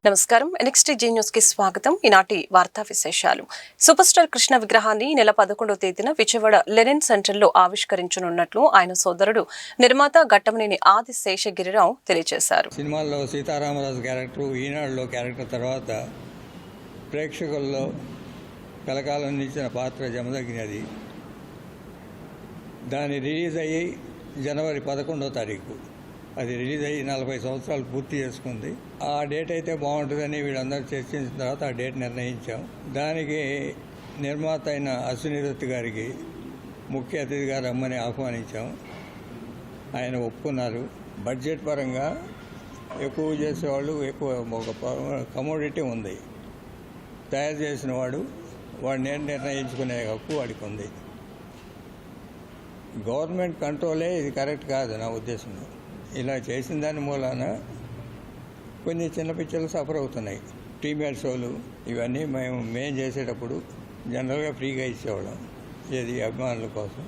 నమస్కారం. NXT G news కి స్వాగతం. ఈనాటి వార్తా విశేషాలు. సూపర్ స్టార్ కృష్ణ విగ్రహాన్ని నెల 11వ తేదీన విజయవాడ లెనిన్ సెంటర్లో ఆవిష్కరించనున్నట్లు ఆయన సోదరుడు నిర్మాత ఘట్టమనేని ఆది శేషగిరిరావు తెలియజేశారు. సినిమాల్లో సీతారామరాజు క్యారెక్టర్, ఈనాడులో క్యారెక్టర్ తర్వాత ప్రేక్షకుల్లో కలకాలం నిలిచిన పాత్ర జమదగ్గినది. దాని రిలీజ్ అయ్యి జనవరి 11వ తారీఖు అది రిలీజ్ అయ్యి 40 సంవత్సరాలు పూర్తి చేసుకుంది. ఆ డేట్ అయితే బాగుంటుందని వీళ్ళందరూ చర్చించిన తర్వాత ఆ డేట్ నిర్ణయించాం. దానికి నిర్మాత అయిన అశ్విని దత్ గారికి ముఖ్య అతిథిగా రమ్మని ఆహ్వానించాం. ఆయన ఒప్పుకున్నారు. బడ్జెట్ పరంగా ఎక్కువ చేసేవాళ్ళు ఎక్కువ ఒక కమోడిటీ ఉంది. తయారు చేసిన వాడు నేను నిర్ణయించుకునే హక్కు వాడికి ఉంది. గవర్నమెంట్ కంట్రోలే ఇది కరెక్ట్ కాదు నా ఉద్దేశంలో. ఇలా చేసిన దాని మూలాన కొన్ని చిన్న పిక్చర్లు సఫర్ అవుతున్నాయి. ప్రీమియర్ షోలు ఇవన్నీ మేము చేసేటప్పుడు జనరల్గా ఫ్రీగా ఇచ్చేవాళ్ళం, ఏది అభిమానుల కోసం.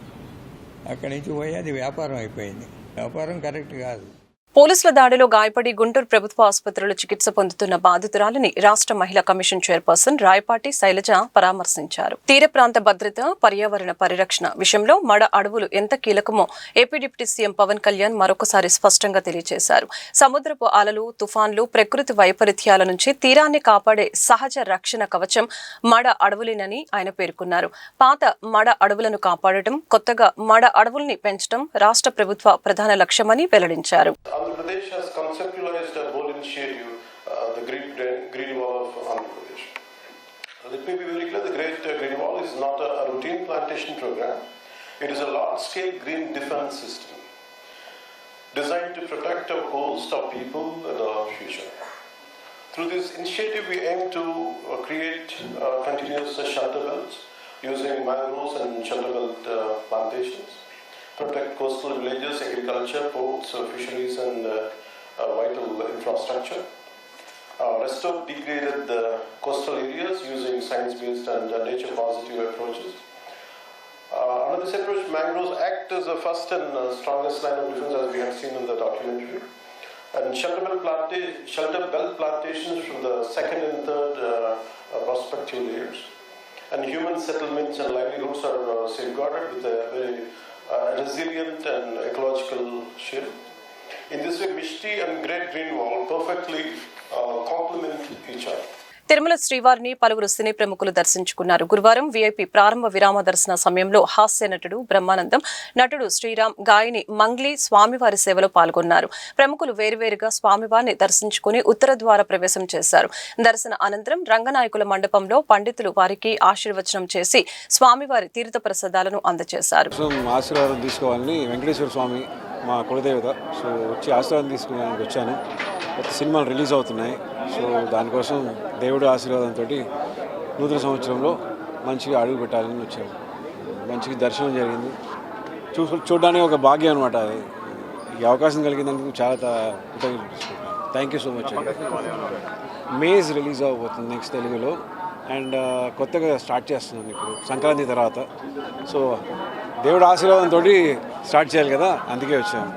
అక్కడి నుంచి పోయి అది వ్యాపారం అయిపోయింది. వ్యాపారం కరెక్ట్ కాదు. పోలీసుల దాడిలో గాయపడి గుంటూరు ప్రభుత్వ ఆసుపత్రిలో చికిత్స పొందుతున్న బాధితురాలిని రాష్ట్ర మహిళా కమిషన్ చైర్పర్సన్ రాయపాటి శైలజ పరామర్శించారు. తీర ప్రాంత భద్రత, పర్యావరణ పరిరక్షణ విషయంలో మడ అడవులు ఎంత కీలకమో AP deputy CM Pawan Kalyan మరొకసారి స్పష్టంగా తెలియజేశారు. సముద్రపు అలలు, తుఫాన్లు, ప్రకృతి వైపరీత్యాల నుంచి తీరాన్ని కాపాడే సహజ రక్షణ కవచం మడ అడవులేనని ఆయన పేర్కొన్నారు. పాత మడ అడవులను కాపాడటం, కొత్తగా మడ అడవుల్ని పెంచడం రాష్ట్ర ప్రభుత్వ ప్రధాన లక్ష్యమని వెల్లడించారు. Andhra Pradesh has conceptualized a bold initiative, the Green Wall of Andhra Pradesh. Let me be very clear, the Great Green Wall is not a routine plantation program. It is a large-scale green defense system designed to protect our coast, our people and our future. Through this initiative, we aim to create continuous shelter belts using mangroves and shelter belt plantations, protect coastal villages, agriculture, ports, fisheries and vital infrastructure, restore degraded coastal areas using science-based and nature-positive approaches. Under this approach, mangroves act as the first and strongest line of defense, as we have seen in the documentary, and shelter belt plantations from the second and third prospective layers, and human settlements and livelihoods are safeguarded with a very resilient and ecological shift. In this way, Mishti and Great Green Wall perfectly complement each other. Tirumala శ్రీవారిని పలువురు సినీ ప్రముఖులు దర్శించుకున్నారు. గురువారం VIP ప్రారంభ విరామ దర్శన సమయంలో హాస్య నటుడు బ్రహ్మానందం, నటుడు శ్రీరామ్, గాయని మంగ్లీ స్వామివారి సేవలో పాల్గొన్నారు. ప్రముఖులు వేరువేరుగా స్వామివారిని దర్శించుకుని ఉత్తర ద్వార ప్రవేశం చేశారు. దర్శన అనంతరం రంగనాయకుల మండపంలో పండితులు వారికి ఆశీర్వచనం చేసి స్వామివారి తీర్థ ప్రసాదాలను అందజేశారు. ఆశీర్వాదం తీసుకోవాలని వెంకటేశ్వర స్వామి మా కులదేవత, సో వచ్చి ఆశీర్వాదం తీసుకునేందుకు వచ్చాను. కొత్త సినిమాలు రిలీజ్ అవుతున్నాయి, సో దానికోసం దేవుడి ఆశీర్వాదంతో నూతన సంవత్సరంలో మంచిగా అడుగు పెట్టాలని వచ్చాము. మంచిగా దర్శనం జరిగింది. చూడడానికి ఒక భాగ్యం అనమాట. ఈ అవకాశం కలిగినందుకు చాలా thank you so much. Maze release అవబోతుంది నెక్స్ట్ తెలుగులో, అండ్ కొత్తగా స్టార్ట్ చేస్తున్నాను ఇప్పుడు సంక్రాంతి తర్వాత. సో దేవుడి ఆశీర్వాదంతో స్టార్ట్ చేయాలి కదా, అందుకే వచ్చాను.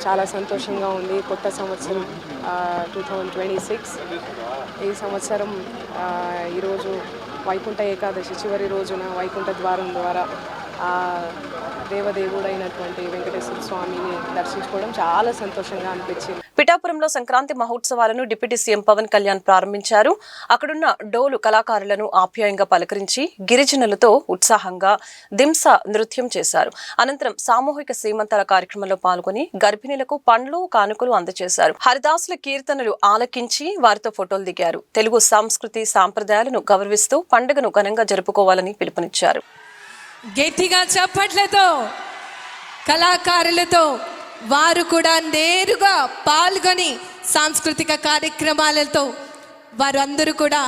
చాలా సంతోషంగా ఉంది. కొత్త సంవత్సరం 2026. ఈ సంవత్సరం ఈరోజు వైకుంఠ ఏకాదశి చివరి రోజున వైకుంఠ ద్వారం ద్వారా దేవదేవుడైనటువంటి వెంకటేశ్వర స్వామిని దర్శించుకోవడం చాలా సంతోషంగా అనిపించింది. పిఠాపురంలో సంక్రాంతి మహోత్సవాలను డిప్యూటీ సీఎం పవన్ కళ్యాణ్ ప్రారంభించారు. అక్కడున్న డోలు కళాకారులను ఆప్యాయంగా పలకరించి గిరిజనులతో ఉత్సాహంగా దింస నృత్యం చేశారు. అనంతరం సామూహిక సీమంతాల కార్యక్రమంలో పాల్గొని గర్భిణీలకు పండ్లు, కానుకలు అందజేశారు. హరిదాసుల కీర్తనలు ఆలకించి వారితో ఫోటోలు దిగారు. తెలుగు సంస్కృతి సాంప్రదాయాలను గౌరవిస్తూ పండుగను ఘనంగా జరుపుకోవాలని పిలుపునిచ్చారు. గట్టిగా చప్పట్లతో కళాకారులతో వారు కూడా నేరుగా పాల్గొని సాంస్కృతిక కార్యక్రమాలతో వారు అందరూ కూడా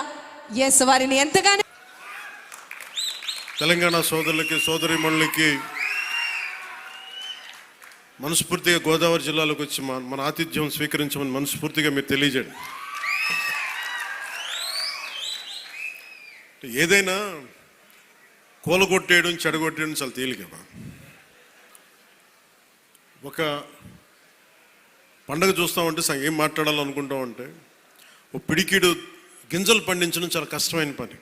వారిని ఎంతగానో తెలంగాణ సోదరులకి, సోదరీమణులకి మనస్ఫూర్తిగా గోదావరి జిల్లాలోకి వచ్చి మన ఆతిథ్యం స్వీకరించమని మనస్ఫూర్తిగా మీరు తెలియజేయండి. ఏదైనా కూలగొట్టేయడం, చెడగొట్టేయడం చాలా తేలిక. ఒక పండగ చూస్తామంటే ఏం మాట్లాడాలనుకుంటామంటే ఓ పిడికిడు గింజలు పండించడం చాలా కష్టమైన పని.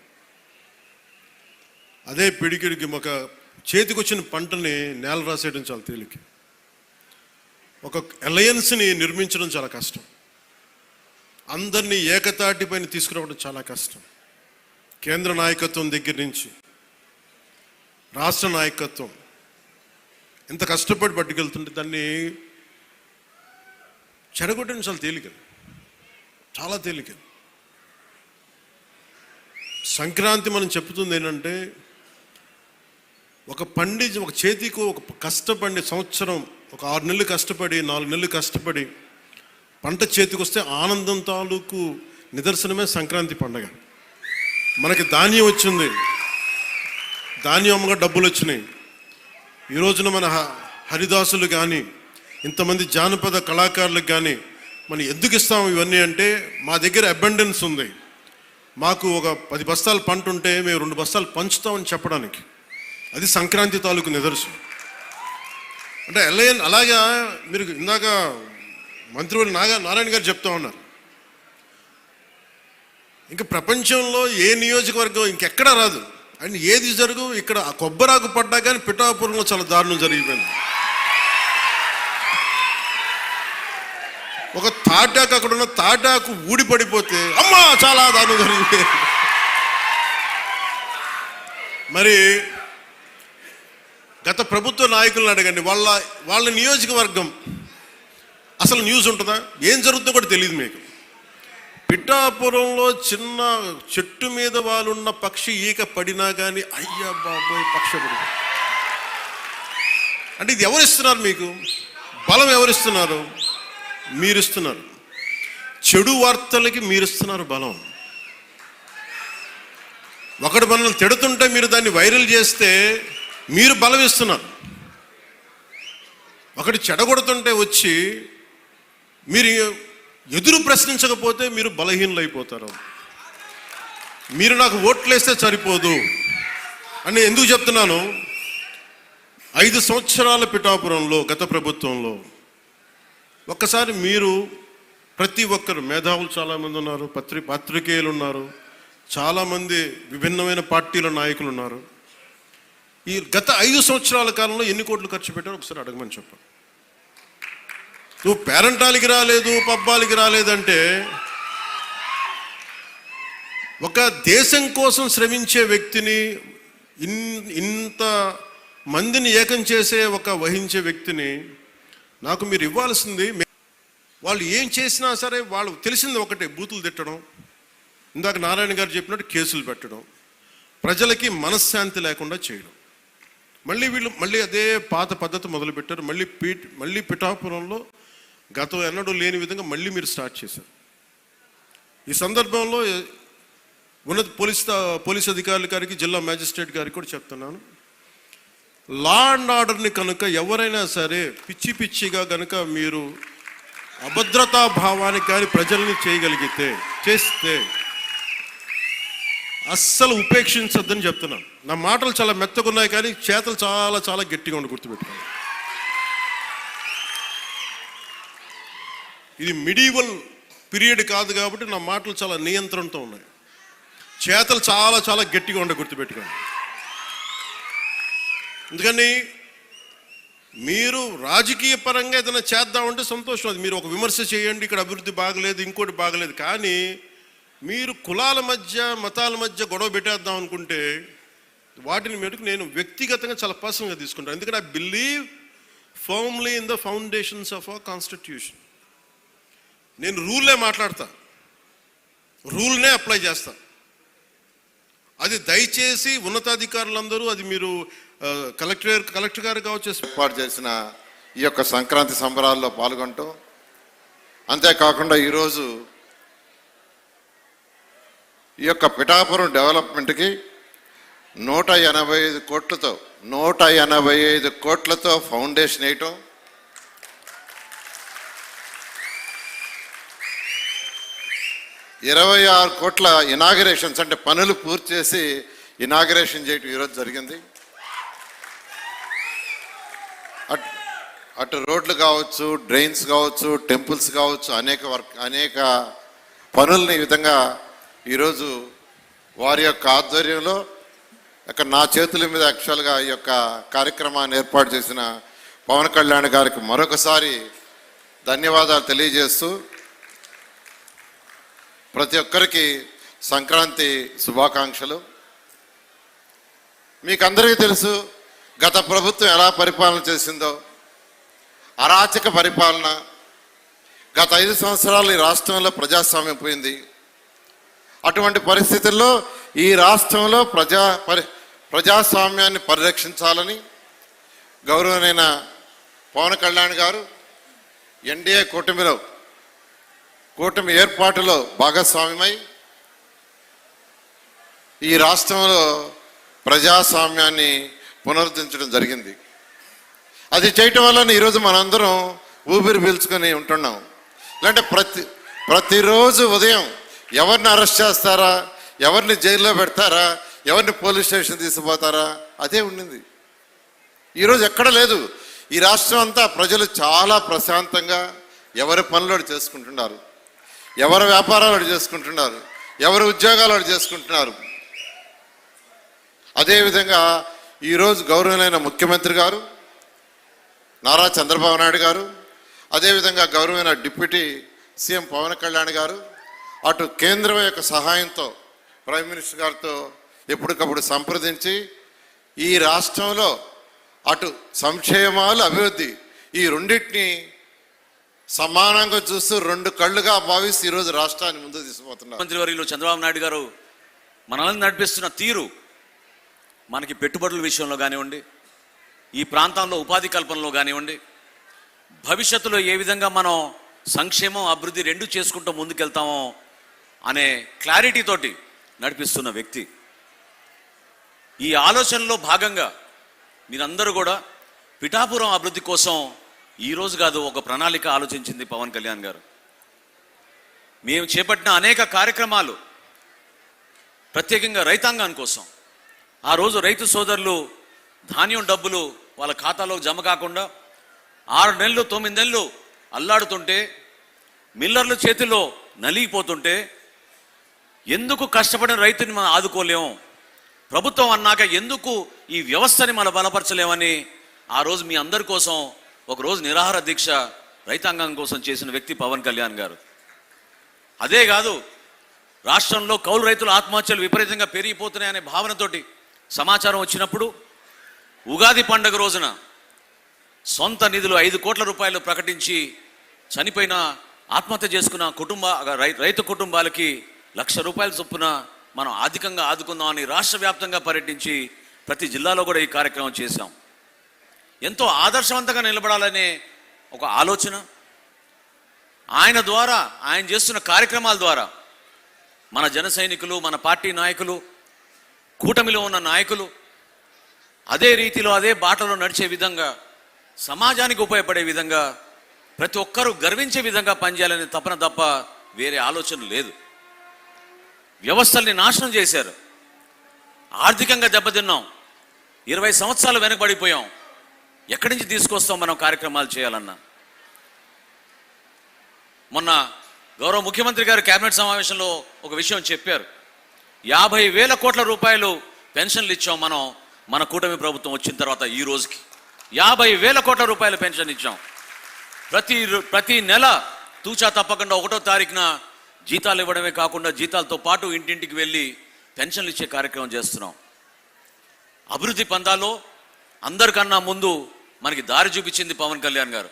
అదే పిడికిడికి ఒక చేతికొచ్చిన పంటని నేల రాసేయడం చాలా తేలిక. ఒక అలయన్స్ని నిర్మించడం చాలా కష్టం. అందరినీ ఏకతాటిపైన తీసుకురావడం చాలా కష్టం. కేంద్ర నాయకత్వం దగ్గర నుంచి రాష్ట్ర నాయకత్వం ఎంత కష్టపడి పట్టుకెళ్తుంటే దాన్ని చెడగొట్టడం చాలా తేలిక, చాలా తేలిక. సంక్రాంతి మనం చెప్తుంది ఏంటంటే ఒక చేతికి ఒక కష్టపడి సంవత్సరం ఒక 6 నెలలు కష్టపడి 4 నెలలు కష్టపడి పంట చేతికి వస్తే ఆనందం తాలూకు నిదర్శనమే సంక్రాంతి పండగ. మనకి ధాన్యం వచ్చింది, ధాన్యం అమ్మగా డబ్బులు వచ్చినాయి. ఈ రోజున మన హరిదాసులు కానీ ఇంతమంది జానపద కళాకారులకు కానీ మనం ఎందుకు ఇస్తాం ఇవన్నీ అంటే మా దగ్గర అబండెన్స్ ఉంది. మాకు ఒక 10 బస్తాల పంట ఉంటే మేము 2 బస్తాలు పంచుతామని చెప్పడానికి. అది సంక్రాంతి తాలూకు నిదర్శనం. అంటే అలాగా మీరు ఇందాక మంత్రివర్యులు నారాయణ గారు చెప్తా ఉన్నారు, ఇంకా ప్రపంచంలో ఏ నియోజకవర్గం ఇంకెక్కడా రాదు అండ్ ఏది జరుగు. ఇక్కడ కొబ్బరాకు పడ్డా కానీ పిఠాపురంలో చాలా దారుణం జరిగిపోయింది. ఒక తాటాకు అక్కడ ఉన్న తాటాకు ఊడిపడిపోతే అమ్మా చాలా దారుణం జరిగిపోయింది. మరి గత ప్రభుత్వ నాయకులను అడగండి, వాళ్ళ నియోజకవర్గం అసలు న్యూస్ ఉంటుందా, ఏం జరుగుతుందో కూడా తెలియదు మీకు. పిఠాపురంలో చిన్న చెట్టు మీద వాళ్ళున్న పక్షి ఈక పడినా కానీ అయ్యా బాబోయ్ పక్షి పడి. అంటే ఇది ఎవరిస్తున్నారు మీకు బలం? ఎవరిస్తున్నారు? మీరిస్తున్నారు. చెడు వార్తలకి మీరిస్తున్నారు బలం. ఒకడు మనల్ని తిడుతుంటే మీరు దాన్ని వైరల్ చేస్తే మీరు బలం ఇస్తున్నారు. ఒకటి చెడగొడుతుంటే వచ్చి మీరు ఎదురు ప్రశ్నించకపోతే మీరు బలహీనలు అయిపోతారు. మీరు నాకు ఓట్లేస్తే సరిపోదు అని ఎందుకు చెప్తున్నాను? 5 సంవత్సరాల పిఠాపురంలో గత ప్రభుత్వంలో ఒక్కసారి మీరు ప్రతి ఒక్కరు మేధావులు చాలామంది ఉన్నారు, పత్రికేయులు ఉన్నారు, చాలామంది విభిన్నమైన పార్టీల నాయకులు ఉన్నారు. ఈ గత 5 సంవత్సరాల కాలంలో ఎన్ని కోట్లు ఖర్చు పెట్టారో ఒకసారి అడగమని చెప్పాను. నువ్వు పేరంటాలకి రాలేదు, పబ్బాలకి రాలేదంటే ఒక దేశం కోసం శ్రమించే వ్యక్తిని, ఇంత మందిని ఏకం చేసే వహించే వ్యక్తిని నాకు మీరు ఇవ్వాల్సింది. వాళ్ళు ఏం చేసినా సరే వాళ్ళు తెలిసింది ఒకటే, బూతులు తిట్టడం, ఇందాక నారాయణ గారు చెప్పినట్టు కేసులు పెట్టడం, ప్రజలకి మనశ్శాంతి లేకుండా చేయడం. మళ్ళీ అదే పాత పద్ధతి మొదలుపెట్టారు. మళ్ళీ పిఠాపురంలో గతం ఎన్నడూ లేని విధంగా మళ్ళీ మీరు స్టార్ట్ చేశారు. ఈ సందర్భంలో ఉన్నత పోలీస్ అధికారుల గారికి, జిల్లా మ్యాజిస్ట్రేట్ గారికి కూడా చెప్తున్నాను, లా అండ్ ఆర్డర్ని కనుక ఎవరైనా సరే పిచ్చిగా కనుక మీరు అభద్రతా భావానికి కానీ ప్రజల్ని చేస్తే అస్సలు ఉపేక్షించద్దని చెప్తున్నాను. నా మాటలు చాలా మెత్తగున్నాయి కానీ చేతలు చాలా చాలా గట్టిగా ఉండి గుర్తుపెట్టుకోండి. ఇది మిడీవల్ పీరియడ్ కాదు కాబట్టి నా మాటలు చాలా నియంత్రణతో ఉన్నాయి. చేతలు చాలా చాలా గట్టిగా ఉండి గుర్తుపెట్టుకోండి. ఎందుకని మీరు రాజకీయ పరంగా ఏదైనా చేద్దామంటే సంతోషం, అది మీరు ఒక విమర్శ చేయండి, ఇక్కడ అభివృద్ధి బాగలేదు, ఇంకోటి బాగలేదు. కానీ మీరు కులాల మధ్య మతాల మధ్య గొడవ పెట్టేద్దాం అనుకుంటే వాటిని మటుకు నేను వ్యక్తిగతంగా చాలా పర్సనల్గా తీసుకుంటాను. ఎందుకంటే I believe firmly in the foundations of our constitution. నేను రూల్నే మాట్లాడతా, రూల్నే అప్లై చేస్తా. అది దయచేసి ఉన్నతాధికారులందరూ, అది మీరు కలెక్టర్ గారు కావచ్చు, ఏర్పాటు చేసిన ఈ యొక్క సంక్రాంతి సంబరాల్లో పాల్గొంటూ, అంతేకాకుండా ఈరోజు ఈ యొక్క పిఠాపురం డెవలప్మెంట్కి 185 కోట్లతో ఫౌండేషన్ వేయటం, $26 కోట్ల ఇనాగరేషన్స్ అంటే పనులు పూర్తి చేసి ఇనాగరేషన్ చేయటం ఈరోజు జరిగింది. అటు రోడ్లు కావచ్చు, డ్రైన్స్ కావచ్చు, టెంపుల్స్ కావచ్చు, అనేక పనుల్ని ఈ విధంగా ఈరోజు వారి యొక్క ఆధ్వర్యంలో నా చేతుల మీద యాక్చువల్గా ఈ యొక్క కార్యక్రమాన్ని ఏర్పాటు చేసిన పవన్ కళ్యాణ్ గారికి మరొకసారి ధన్యవాదాలు తెలియజేస్తూ ప్రతి ఒక్కరికి సంక్రాంతి శుభాకాంక్షలు. మీకు అందరికీ తెలుసు గత ప్రభుత్వం ఎలా పరిపాలన చేసిందో, అరాచక పరిపాలన. గత 5 సంవత్సరాలు ఈ రాష్ట్రంలో ప్రజాస్వామ్యం పోయింది. అటువంటి పరిస్థితుల్లో ఈ రాష్ట్రంలో ప్రజాస్వామ్యాన్ని పరిరక్షించాలని గౌరవనీయ పవన్ కళ్యాణ్ గారు ఎన్డీఏ కూటమి ఏర్పాటులో భాగస్వామ్యమై ఈ రాష్ట్రంలో ప్రజాస్వామ్యాన్ని పునరుద్ధరించడం జరిగింది. అది చేయటం వల్ల ఈరోజు మనందరం ఊపిరి పీల్చుకొని ఉంటున్నాం. ఇలాంటి ప్రతిరోజు ఉదయం ఎవరిని అరెస్ట్ చేస్తారా, ఎవరిని జైల్లో పెడతారా, ఎవరిని పోలీస్ స్టేషన్ తీసుకుపోతారా, అదే ఉండింది. ఈరోజు ఎక్కడ లేదు. ఈ రాష్ట్రం అంతా ప్రజలు చాలా ప్రశాంతంగా ఎవరి పనులు చేసుకుంటున్నారు, ఎవరి వ్యాపారాలు చేసుకుంటున్నారు, ఎవరి ఉద్యోగాలు చేసుకుంటున్నారు. అదేవిధంగా ఈరోజు గౌరవనీయ ముఖ్యమంత్రి గారు నారా చంద్రబాబు నాయుడు గారు, అదేవిధంగా గౌరవనీయ డిప్యూటీ సీఎం పవన్ కళ్యాణ్ గారు అటు కేంద్రం యొక్క సహాయంతో ప్రైమ్ మినిస్టర్ గారితో ఎప్పటికప్పుడు సంప్రదించి ఈ రాష్ట్రంలో అటు సంక్షేమాలు, అభివృద్ధి ఈ రెండింటిని సమానంగా చూస్తూ 2 కళ్ళుగా భావిస్తూ ఈరోజు రాష్ట్రాన్ని ముందుకు తీసుకుపోతున్నారు. మంత్రివర్యులు చంద్రబాబు నాయుడు గారు మనల్ని నడిపిస్తున్న తీరు మనకి పెట్టుబడుల విషయంలో కానివ్వండి, ఈ ప్రాంతంలో ఉపాధి కల్పనలో కానివ్వండి, భవిష్యత్తులో ఏ విధంగా మనం సంక్షేమం అభివృద్ధి 2 చేసుకుంటూ ముందుకెళ్తామో అనే క్లారిటీతోటి నడిపిస్తున్న వ్యక్తి. ఈ ఆలోచనలో భాగంగా మీరందరూ కూడా పిఠాపురం అభివృద్ధి కోసం ఈరోజు కాదు ఒక ప్రణాళిక ఆలోచించింది పవన్ కళ్యాణ్ గారు. మేము చేపట్టిన అనేక కార్యక్రమాలు ప్రత్యేకంగా రైతాంగం కోసం. ఆ రోజు రైతు సోదరులు ధాన్యం డబ్బులు వాళ్ళ ఖాతాలో జమ కాకుండా 6 నెలలు 9 నెలలు అల్లాడుతుంటే, మిల్లర్ల చేతిలో నలిగిపోతుంటే ఎందుకు కష్టపడిన రైతుని మనం ఆదుకోలేము, ప్రభుత్వం అన్నాక ఎందుకు ఈ వ్యవస్థని మనం బలపరచలేమని ఆ రోజు మీ అందరి కోసం ఒకరోజు నిరాహార దీక్ష రైతాంగం కోసం చేసిన వ్యక్తి పవన్ కళ్యాణ్ గారు. అదే కాదు, రాష్ట్రంలో కౌలు రైతుల ఆత్మహత్యలు విపరీతంగా పెరిగిపోతున్నాయనే భావనతోటి సమాచారం వచ్చినప్పుడు ఉగాది పండుగ రోజున సొంత నిధులు 5 కోట్ల రూపాయలు ప్రకటించి చనిపోయిన ఆత్మహత్య చేసుకున్న రైతు కుటుంబాలకి 1,00,000 రూపాయల చొప్పున మనం ఆర్థికంగా ఆదుకుందామని రాష్ట్ర వ్యాప్తంగా పర్యటించి ప్రతి జిల్లాలో కూడా ఈ కార్యక్రమం చేశాం. ఎంతో ఆదర్శవంతంగా నిలబడాలనే ఒక ఆలోచన ఆయన ద్వారా, ఆయన చేస్తున్న కార్యక్రమాల ద్వారా మన జన సైనికులు, మన పార్టీ నాయకులు, కూటమిలో ఉన్న నాయకులు అదే రీతిలో అదే బాటలో నడిచే విధంగా, సమాజానికి ఉపయోగపడే విధంగా, ప్రతి ఒక్కరూ గర్వించే విధంగా పనిచేయాలనే తపన తప్ప వేరే ఆలోచన లేదు. వ్యవస్థల్ని నాశనం చేశారు, ఆర్థికంగా దెబ్బతిన్నాం, 20 సంవత్సరాలు వెనకబడిపోయాం. ఎక్కడి నుంచి తీసుకొస్తాం మనం కార్యక్రమాలు చేయాలన్నా? మొన్న గౌరవ ముఖ్యమంత్రి గారు కేబినెట్ సమావేశంలో ఒక విషయం చెప్పారు. 50,000 కోట్ల రూపాయలు పెన్షన్లు ఇచ్చాం మనం, మన కూటమి ప్రభుత్వం వచ్చిన తర్వాత ఈ రోజుకి 50,000 కోట్ల రూపాయల పెన్షన్ ఇచ్చాం. ప్రతి నెల తూచా తప్పకుండా 1వ తారీఖున జీతాలు ఇవ్వడమే కాకుండా జీతాలతో పాటు ఇంటింటికి వెళ్ళి పెన్షన్లు ఇచ్చే కార్యక్రమం చేస్తున్నాం. అభివృద్ధి పందాలో అందరికన్నా ముందు మనకి దారి చూపించింది పవన్ కళ్యాణ్ గారు.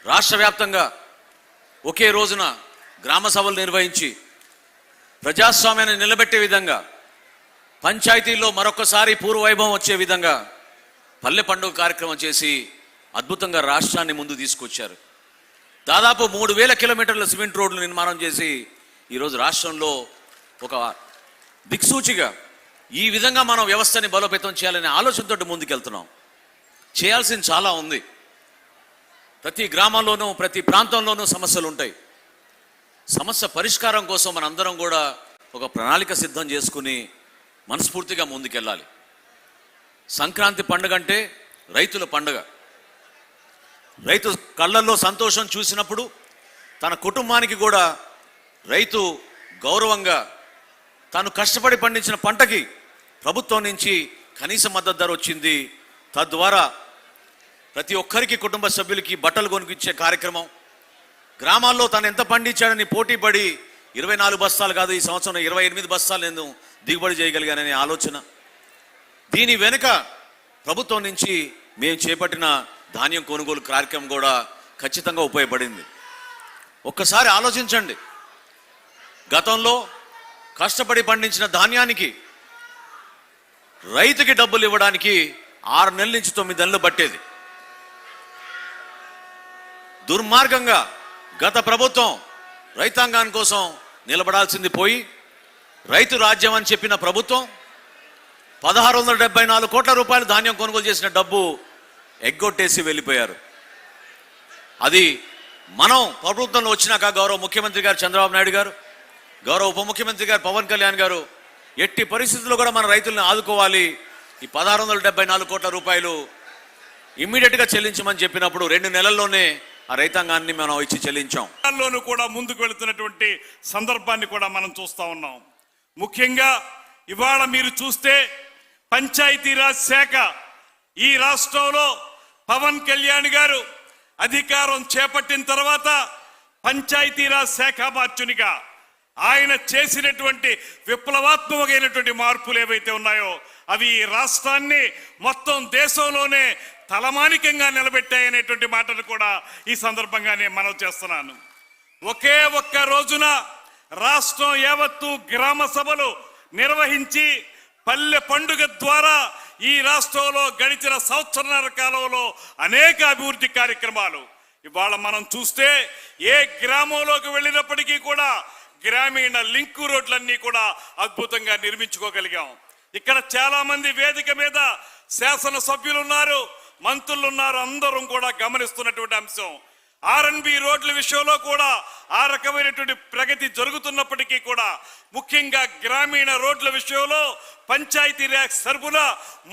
రాష్ట్ర వ్యాప్తంగా ఒకే రోజున గ్రామ సభలు నిర్వహించి ప్రజాస్వామ్యాన్ని నిలబెట్టే విధంగా, పంచాయతీల్లో మరొకసారి పూర్వవైభవం వచ్చే విధంగా పల్లె పండుగ కార్యక్రమం చేసి అద్భుతంగా రాష్ట్రాన్ని ముందు తీసుకొచ్చారు. దాదాపు 3,000 కిలోమీటర్ల సిమెంట్ రోడ్లు నిర్మాణం చేసి ఈరోజు రాష్ట్రంలో ఒక దిక్సూచిగా ఈ విధంగా మనం వ్యవస్థని బలోపేతం చేయాలనే ఆలోచనతో ముందుకెళ్తున్నాం. చేయాల్సింది చాలా ఉంది. ప్రతి గ్రామంలోనూ ప్రతి ప్రాంతంలోనూ సమస్యలు ఉంటాయి. సమస్య పరిష్కారం కోసం మనందరం కూడా ఒక ప్రణాళిక సిద్ధం చేసుకుని మనస్ఫూర్తిగా ముందుకెళ్ళాలి. సంక్రాంతి పండుగ అంటే రైతుల పండుగ. రైతు కళ్ళల్లో సంతోషం చూసినప్పుడు తన కుటుంబానికి కూడా రైతు గౌరవంగా తాను కష్టపడి పండించిన పంటకి ప్రభుత్వం నుంచి కనీస మద్దతు ధర వచ్చింది. తద్వారా ప్రతి ఒక్కరికి కుటుంబ సభ్యులకి బట్టలు కొనుక్కిచ్చే కార్యక్రమం, గ్రామాల్లో తను ఎంత పండించాడని పోటీపడి 24 బస్తాలు కాదు ఈ సంవత్సరం 28 బస్తాలు నేను దిగుబడి చేయగలిగాననే ఆలోచన. దీని వెనుక ప్రభుత్వం నుంచి మేము చేపట్టిన ధాన్యం కొనుగోలు కార్యక్రమం కూడా ఖచ్చితంగా ఉపయోగపడింది. ఒక్కసారి ఆలోచించండి, గతంలో కష్టపడి పండించిన ధాన్యానికి రైతుకి డబ్బులు ఇవ్వడానికి 6 నెలల నుంచి 9 నెలలు పట్టేది. దుర్మార్గంగా గత ప్రభుత్వం రైతాంగాని కోసం నిలబడాల్సింది పోయి రైతు రాజ్యం అని చెప్పిన ప్రభుత్వం 1674 కోట్ల రూపాయలు ధాన్యం కొనుగోలు చేసిన డబ్బు ఎగ్గొట్టేసి వెళ్ళిపోయారు. అది మనం ప్రభుత్వంలో వచ్చినాక గౌరవ ముఖ్యమంత్రి గారు చంద్రబాబు నాయుడు గారు, గౌరవ ఉప ముఖ్యమంత్రి గారు పవన్ కళ్యాణ్ గారు ఎట్టి పరిస్థితుల్లో కూడా మన రైతులను ఆదుకోవాలి, ఈ 1674 కోట్ల రూపాయలు ఇమ్మీడియట్గా చెల్లించమని చెప్పినప్పుడు 2 నెలల్లోనే ఆ రైతాంగాన్ని మనం ఇచ్చి చెల్లించాం. కూడా ముందుకు వెళుతున్నటువంటి సందర్భాన్ని కూడా మనం చూస్తా ఉన్నాం. ముఖ్యంగా ఇవాళ మీరు చూస్తే పంచాయతీరాజ్ శాఖ ఈ రాష్ట్రంలో పవన్ కళ్యాణ్ గారు అధికారం చేపట్టిన తర్వాత పంచాయతీరాజ్ శాఖ మార్చునిగా ఆయన చేసినటువంటి విప్లవాత్మకమైనటువంటి మార్పులు ఏవైతే ఉన్నాయో అవి ఈ రాష్ట్రాన్ని మొత్తం దేశంలోనే తలమానికంగా నిలబెట్టాయనేటువంటి మాటను కూడా ఈ సందర్భంగా నేను మనవి చేస్తున్నాను. ఒకే ఒక్క రోజున రాష్ట్రం యావత్తు గ్రామ సభలు నిర్వహించి పల్లె పండుగ ద్వారా ఈ రాష్ట్రంలో గడిచిన సంవత్సరాల కాలంలో అనేక అభివృద్ధి కార్యక్రమాలు ఇవాళ మనం చూస్తే ఏ గ్రామంలోకి వెళ్ళినప్పటికీ కూడా గ్రామీణ లింకు రోడ్లన్నీ కూడా అద్భుతంగా నిర్మించుకోగలిగాం. ఇక్కడ చాలా మంది వేదిక మీద శాసన సభ్యులు ఉన్నారు, మంత్రులు ఉన్నారు, అందరం కూడా గమనిస్తున్నటువంటి అంశం. ఆర్ఎన్బి రోడ్ల విషయంలో కూడా ఆ రకమైనటువంటి ప్రగతి జరుగుతున్నప్పటికీ కూడా ముఖ్యంగా గ్రామీణ రోడ్ల విషయంలో పంచాయతీరాజ్ సర్పున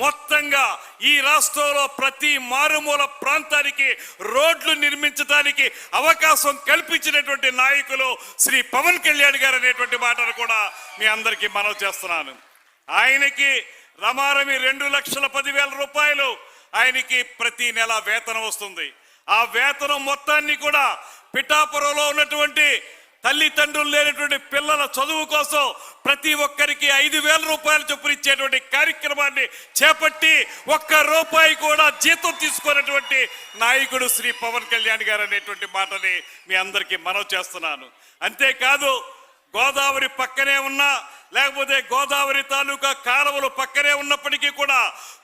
మొత్తంగా ఈ రాష్ట్రంలో ప్రతి మారుమూల ప్రాంతానికి రోడ్లు నిర్మించడానికి అవకాశం కల్పించినటువంటి నాయకులు శ్రీ పవన్ కళ్యాణ్ గారు అనేటువంటి మాటను కూడా మీ అందరికీ మనవి చేస్తున్నాను. ఆయనకి రమారమి 2,10,000 రూపాయలు ఆయనకి ప్రతి నెల వేతనం వస్తుంది. ఆ వేతనం మొత్తాన్ని కూడా పిఠాపురంలో ఉన్నటువంటి తల్లిదండ్రులు లేనటువంటి పిల్లల చదువు కోసం ప్రతి ఒక్కరికి 5,000 రూపాయలు చొప్పున ఇచ్చేటువంటి కార్యక్రమాన్ని చేపట్టి ₹1 కూడా జీతం తీసుకున్నటువంటి నాయకుడు శ్రీ పవన్ కళ్యాణ్ గారు అనేటువంటి మాటని మీ అందరికీ మనవి చేస్తున్నాను. అంతేకాదు గోదావరి పక్కనే ఉన్నా లేకపోతే గోదావరి తాలూకా కాలువలు పక్కనే ఉన్నప్పటికీ కూడా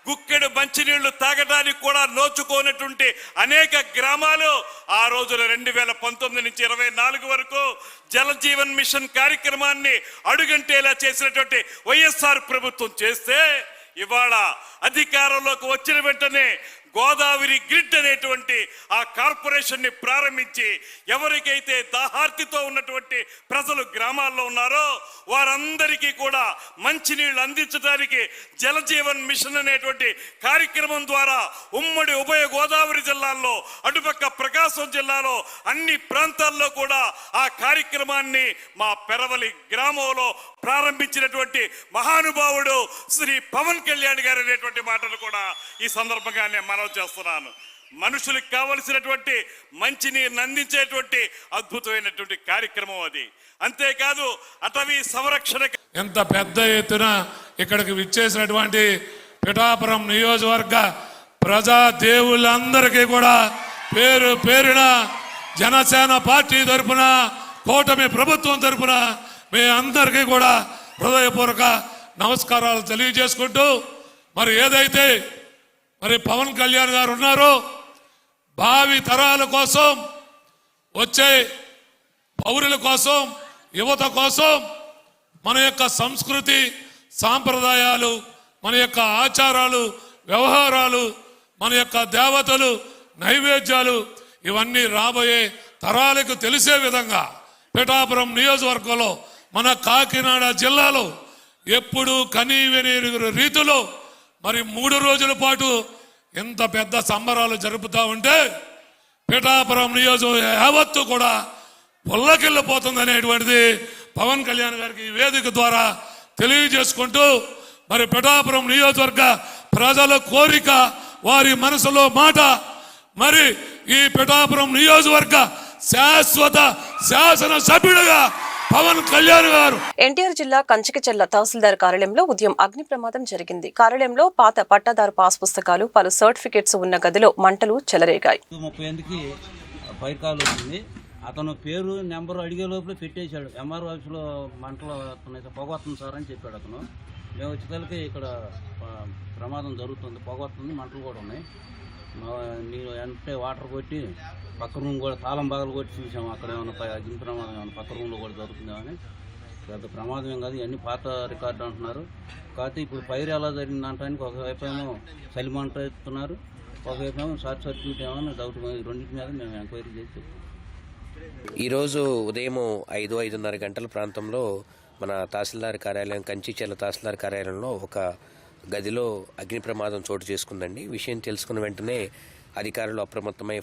గుక్కెడు మంచినీళ్లు తాగడానికి కూడా నోచుకోనటువంటి అనేక గ్రామాలు ఆ రోజున 2019 నుంచి 24 వరకు జల జీవన్ మిషన్ కార్యక్రమాన్ని అడుగంటేలా చేసినటువంటి వైఎస్ఆర్ ప్రభుత్వం చేస్తే ఇవాళ అధికారంలోకి వచ్చిన వెంటనే గోదావరి గ్రిడ్ అనేటువంటి ఆ కార్పొరేషన్ ని ప్రారంభించి ఎవరికైతే దాహార్తితో ఉన్నటువంటి ప్రజలు గ్రామాల్లో ఉన్నారో వారందరికీ కూడా మంచినీళ్లు అందించడానికి జల జీవన్ మిషన్ అనేటువంటి కార్యక్రమం ద్వారా ఉమ్మడి ఉభయ గోదావరి జిల్లాల్లో అటుపక్క ప్రకాశం జిల్లాలో అన్ని ప్రాంతాల్లో కూడా ఆ కార్యక్రమాన్ని మా పెరవలి గ్రామంలో ప్రారంభించినటువంటి మహానుభావుడు శ్రీ పవన్ కళ్యాణ్ గారు అనేటువంటి మాటలు కూడా ఈ సందర్భంగా నేను మనవి చేస్తున్నాను. మనుషులకు కావలసినటువంటి మంచినీరుని అందించేటువంటి అద్భుతమైనటువంటి కార్యక్రమం అది. అంతేకాదు అటవీ సంరక్షణ ఎంత పెద్ద ఎత్తున ఇక్కడికి విచ్చేసినటువంటి పిఠాపురం నియోజకవర్గ ప్రజా దేవుళ్ళందరికీ కూడా పేరు పేరున జనసేన పార్టీ తరఫున కూటమి ప్రభుత్వం తరఫున మీ అందరికీ కూడా హృదయపూర్వక నమస్కారాలు తెలియజేసుకుంటూ మరి ఏదైతే మరి పవన్ కళ్యాణ్ గారు ఉన్నారో భావి తరాల కోసం వచ్చే పౌరుల కోసం యువత కోసం మన యొక్క సంస్కృతి సాంప్రదాయాలు మన యొక్క ఆచారాలు వ్యవహారాలు మన యొక్క దేవతలు నైవేద్యాలు ఇవన్నీ రాబోయే తరాలకు తెలిసే విధంగా పిఠాపురం నియోజకవర్గంలో మన కాకినాడ జిల్లాలో ఎప్పుడు కనీవిని రీతిలో మరి 3 రోజుల పాటు ఎంత పెద్ద సంబరాలు జరుపుతూ ఉంటే పిఠాపురం నియోజకవర్గం యావత్తు కూడా పొల్లకెళ్ళిపోతుంది అనేటువంటిది పవన్ కళ్యాణ్ గారికి ఈ వేదిక ద్వారా తెలియజేసుకుంటూ మరి పిఠాపురం నియోజకవర్గ ప్రజల కోరిక, వారి మనసులో మాట, మరి ఈ పిఠాపురం నియోజకవర్గ శాశ్వత శాసన సభ్యుడిగా పవన్ కళ్యాణ్ గారు. ఎన్టీఆర్ జిల్లా కంచికచెర్ల తహసీల్దార్ కార్యాలయంలో ఉదయం అగ్ని ప్రమాదం జరిగింది. కార్యాలయంలో పాత పట్టాదారు పాస్ పుస్తకాలు, పలు సర్టిఫికెట్స్ ఉన్న గదిలో మంటలు చెలరేగాయి. 30 ఫైర్ కాల్ వచ్చింది. అతను పేరు నెంబర్ అడిగే లోపల పెట్టేశాడు. ఎంఆర్ ఆఫీస్లో మంటలు పొగ వస్తుంది సార్ అని చెప్పాడు అతను. మేము వచ్చేసరికి ఇక్కడ ప్రమాదం జరుగుతుంది, పొగ వస్తుంది, మంటలు కూడా ఉన్నాయి. నేను అంటే వాటర్ కొట్టి పక్క రూమ్ కూడా తాళం బాగలు కొట్టి చూసాము. అక్కడ ఏమైనా అగ్ని ప్రమాదం ఏమైనా పక్క రూమ్లో కూడా జరుగుతుందేమని. పెద్ద ప్రమాదం ఏం కాదు, ఇవన్నీ పాత రికార్డు అంటున్నారు. కాకపోతే ఇప్పుడు ఫైర్ ఎలా జరిగింది అంటానికి ఒకవైపు ఏమో చలిమంట ఎత్తున్నారు, ఒకవైపు ఏమో షార్ట్ సర్క్యూట్ ఏమో డౌట్. రెండింటి మీద మేము ఎంక్వైరీ చేసి ఈరోజు ఉదయం 5-5:30 గంటల ప్రాంతంలో మన తహసీల్దార్ కార్యాలయం, కంచిచెర్ల తహసీల్దార్ కార్యాలయంలో ఒక గదిలో అగ్ని ప్రమాదం చోటు చేసుకుందండి. విషయం తెలుసుకున్న వెంటనే అధికారులు అప్రమత్తమై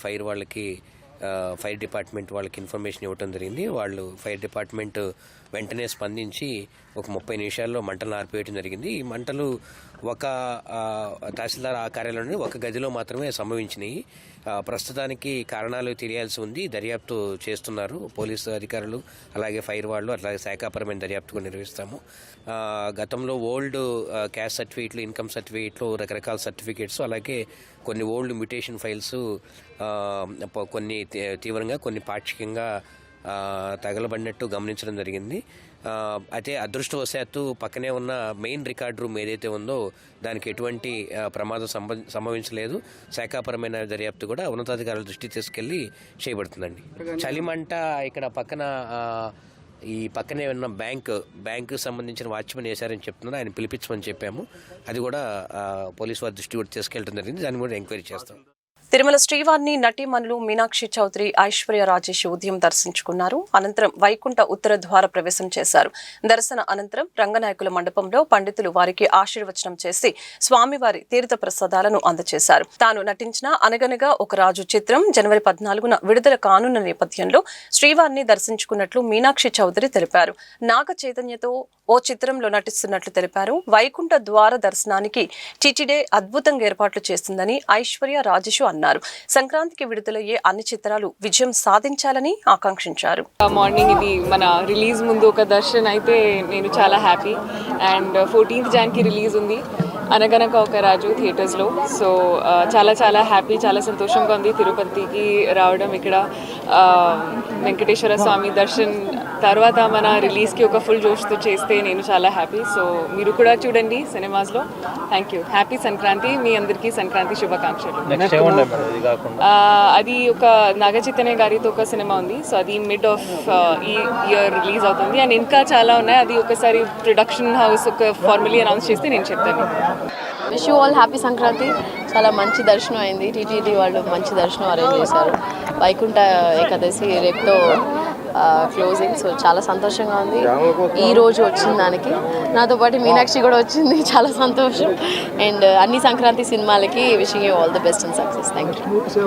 ఫైర్ డిపార్ట్మెంట్ వాళ్ళకి ఇన్ఫర్మేషన్ ఇవ్వడం జరిగింది. వాళ్ళు ఫైర్ డిపార్ట్మెంట్ వెంటనే స్పందించి ఒక 30 నిమిషాల్లో మంటలను ఆర్పివేయడం జరిగింది. ఈ మంటలు ఒక తహసీల్దార్ ఆ కార్యాలయంలో ఒక గదిలో మాత్రమే సంభవించినాయి. ప్రస్తుతానికి కారణాలు తెలియాల్సి ఉంది, దర్యాప్తు చేస్తున్నారు పోలీసు అధికారులు, అలాగే ఫైర్ వాళ్ళు, అలాగే శాఖాపరమైన దర్యాప్తు నిర్వహిస్తాము. గతంలో ఓల్డ్ క్యాస్ట్ సర్టిఫికేట్లు, ఇన్కమ్ సర్టిఫికేట్లు, రకరకాల సర్టిఫికేట్స్, అలాగే కొన్ని ఓల్డ్ మ్యూటేషన్ ఫైల్స్ కొన్ని తీవ్రంగా, కొన్ని పాక్షికంగా తగలబడినట్టు గమనించడం జరిగింది. అయితే అదృష్టవశాత్తు పక్కనే ఉన్న మెయిన్ రికార్డ్ రూమ్ ఏదైతే ఉందో దానికి ఎటువంటి ప్రమాదం సంభవించలేదు. శాఖాపరమైన దర్యాప్తు కూడా ఉన్నతాధికారుల దృష్టికి తీసుకెళ్లి చేయబడుతుందండి. చలిమంట ఇక్కడ పక్కనే ఉన్న బ్యాంకు సంబంధించిన వాచ్మెన్ వేశారని చెప్తున్నారు. ఆయన పిలిపించమని చెప్పాము. అది కూడా పోలీసు వారి దృష్టి కూడా తీసుకెళ్ళడం జరిగింది. దాన్ని కూడా ఎంక్వైరీ చేస్తాం. తిరుమల శ్రీవారిని నటీమణులు మీనాక్షి చౌదరి, ఐశ్వర్య రాజేష్ ఉదయం దర్శించుకున్నారు. అనంతరం వైకుంఠ ఉత్తర ద్వార ప్రవేశం చేశారు. దర్శన అనంతరం రంగనాయకుల మండపంలో పండితులు వారికి ఆశీర్వచనం చేసి స్వామివారి తీర్థ ప్రసాదాలను అందజేశారు. తాను నటించిన అనగనగా ఒక రాజు చిత్రం జనవరి 14న విడుదల కానున్న నేపథ్యంలో శ్రీవారిని దర్శించుకున్నట్లు మీనాక్షి చౌదరి తెలిపారు. నాగ చైతన్యతో ఓ చిత్రంలో నటిస్తున్నట్లు తెలిపారు. వైకుంఠ ద్వార దర్శనానికి టిటిడే అద్భుతంగా ఏర్పాట్లు చేస్తుందని ఐశ్వర్య రాజేష్ అన్నారు. సంక్రాంతికి విడుదలయ్యే అన్ని చిత్రాలు విజయం సాధించాలని ఆకాంక్షించారు. మార్నింగ్ ఇది మన రిలీజ్ ముందు ఒక దర్శనం అయితే నేను చాలా హ్యాపీ. అండ్ 14th జాన్కి రిలీజ్ ఉంది అనగనక ఒక రాజు థియేటర్స్లో. సో చాలా చాలా హ్యాపీ, చాలా సంతోషంగా ఉంది తిరుపతికి రావడం. ఇక్కడ వెంకటేశ్వర స్వామి దర్శన్ తర్వాత మన రిలీజ్కి ఒక ఫుల్ జోష్తో చేస్తే నేను చాలా హ్యాపీ. సో మీరు కూడా చూడండి సినిమాస్లో. Thank you. హ్యాపీ సంక్రాంతి. మీ అందరికీ సంక్రాంతి శుభాకాంక్షలు. అది ఒక నాగచైతన్య గారితో ఒక సినిమా ఉంది. సో అది మిడ్ ఆఫ్ ఈ ఇయర్ రిలీజ్ అవుతుంది. అండ్ ఇంకా చాలా ఉన్నాయి. అది ఒకసారి ప్రొడక్షన్ హౌస్ ఒక ఫార్మలీ అనౌన్స్ చేస్తే నేను చెప్తాను. Wish you all happy Sankranti. చాలా మంచి దర్శనం అయింది. టీటీడీ వాళ్ళు మంచి దర్శనం అరేంజ్ చేశారు. వైకుంఠ ఏకాదశి రేపుతో క్లోజింగ్. సో చాలా సంతోషంగా ఉంది ఈ రోజు వచ్చిన దానికి. నాతో పాటు మీనాక్షి కూడా వచ్చింది, చాలా సంతోషం. అండ్ అన్ని సంక్రాంతి సినిమాలకి wishing you all the best and success. Thank you.